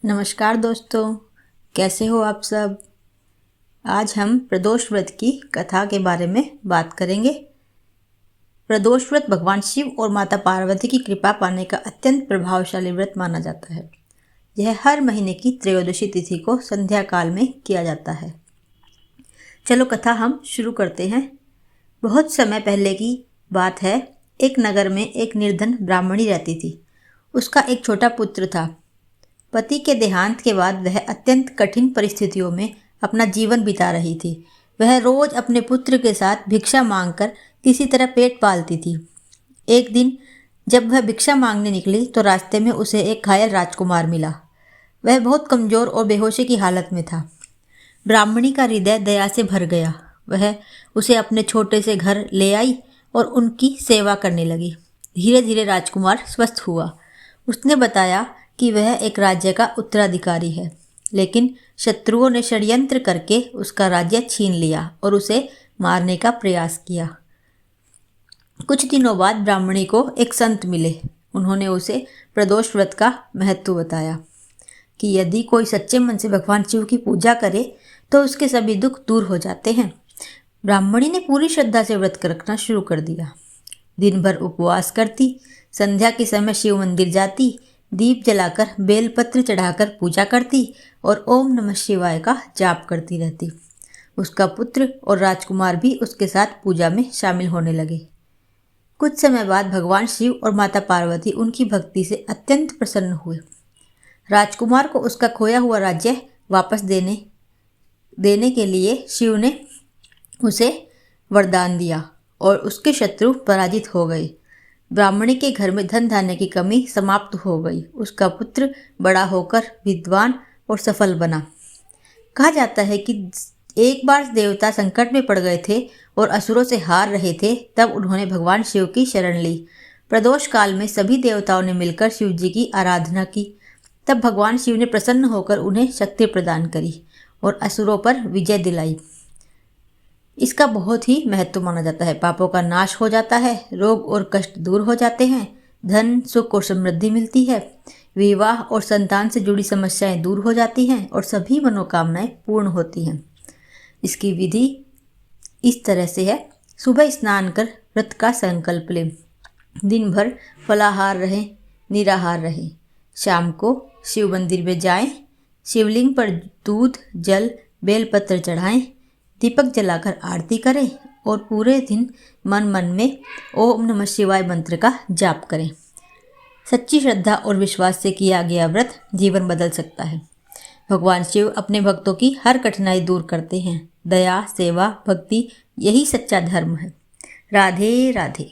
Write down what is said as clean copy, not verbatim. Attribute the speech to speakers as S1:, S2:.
S1: नमस्कार दोस्तों, कैसे हो आप सब। आज हम प्रदोष व्रत की कथा के बारे में बात करेंगे। प्रदोष व्रत भगवान शिव और माता पार्वती की कृपा पाने का अत्यंत प्रभावशाली व्रत माना जाता है। यह हर महीने की त्रयोदशी तिथि को संध्या काल में किया जाता है। चलो कथा हम शुरू करते हैं। बहुत समय पहले की बात है। एक नगर में एक निर्धन ब्राह्मणी रहती थी। उसका एक छोटा पुत्र था। पति के देहांत के बाद वह अत्यंत कठिन परिस्थितियों में अपना जीवन बिता रही थी। वह रोज अपने पुत्र के साथ भिक्षा मांगकर किसी तरह पेट पालती थी। एक दिन जब वह भिक्षा मांगने निकली तो रास्ते में उसे एक घायल राजकुमार मिला। वह बहुत कमजोर और बेहोशी की हालत में था। ब्राह्मणी का हृदय दया से भर गया। वह उसे अपने छोटे से घर ले आई और उनकी सेवा करने लगी। धीरे धीरे राजकुमार स्वस्थ हुआ। उसने बताया कि वह एक राज्य का उत्तराधिकारी है, लेकिन शत्रुओं ने षड्यंत्र करके उसका राज्य छीन लिया और उसे मारने का प्रयास किया। कुछ दिनों बाद ब्राह्मणी को एक संत मिले। उन्होंने उसे प्रदोष व्रत का महत्व बताया कि यदि कोई सच्चे मन से भगवान शिव की पूजा करे तो उसके सभी दुख दूर हो जाते हैं। ब्राह्मणी ने पूरी श्रद्धा से व्रत रखना शुरू कर दिया। दिन भर उपवास करती, संध्या के समय शिव मंदिर जाती, दीप जलाकर बेलपत्र चढ़ाकर पूजा करती और ओम नमः शिवाय का जाप करती रहती। उसका पुत्र और राजकुमार भी उसके साथ पूजा में शामिल होने लगे। कुछ समय बाद भगवान शिव और माता पार्वती उनकी भक्ति से अत्यंत प्रसन्न हुए। राजकुमार को उसका खोया हुआ राज्य वापस देने के लिए शिव ने उसे वरदान दिया और उसके शत्रु पराजित हो गए। ब्राह्मणी के घर में धन धान्य की कमी समाप्त हो गई। उसका पुत्र बड़ा होकर विद्वान और सफल बना। कहा जाता है कि एक बार देवता संकट में पड़ गए थे और असुरों से हार रहे थे। तब उन्होंने भगवान शिव की शरण ली। प्रदोष काल में सभी देवताओं ने मिलकर शिव जी की आराधना की। तब भगवान शिव ने प्रसन्न होकर उन्हें शक्ति प्रदान करी और असुरों पर विजय दिलाई। इसका बहुत ही महत्व माना जाता है। पापों का नाश हो जाता है, रोग और कष्ट दूर हो जाते हैं, धन सुख और समृद्धि मिलती है, विवाह और संतान से जुड़ी समस्याएं दूर हो जाती हैं और सभी मनोकामनाएं पूर्ण होती हैं। इसकी विधि इस तरह से है। सुबह स्नान कर व्रत का संकल्प लें। दिन भर फलाहार रहें, निराहार रहें। शाम को शिव मंदिर में जाएं, शिवलिंग पर दूध जल बेलपत्र चढ़ाएं, दीपक जलाकर आरती करें और पूरे दिन मन मन में ओम नमः शिवाय मंत्र का जाप करें। सच्ची श्रद्धा और विश्वास से किया गया व्रत जीवन बदल सकता है। भगवान शिव अपने भक्तों की हर कठिनाई दूर करते हैं। दया, सेवा, भक्ति यही सच्चा धर्म है। राधे राधे।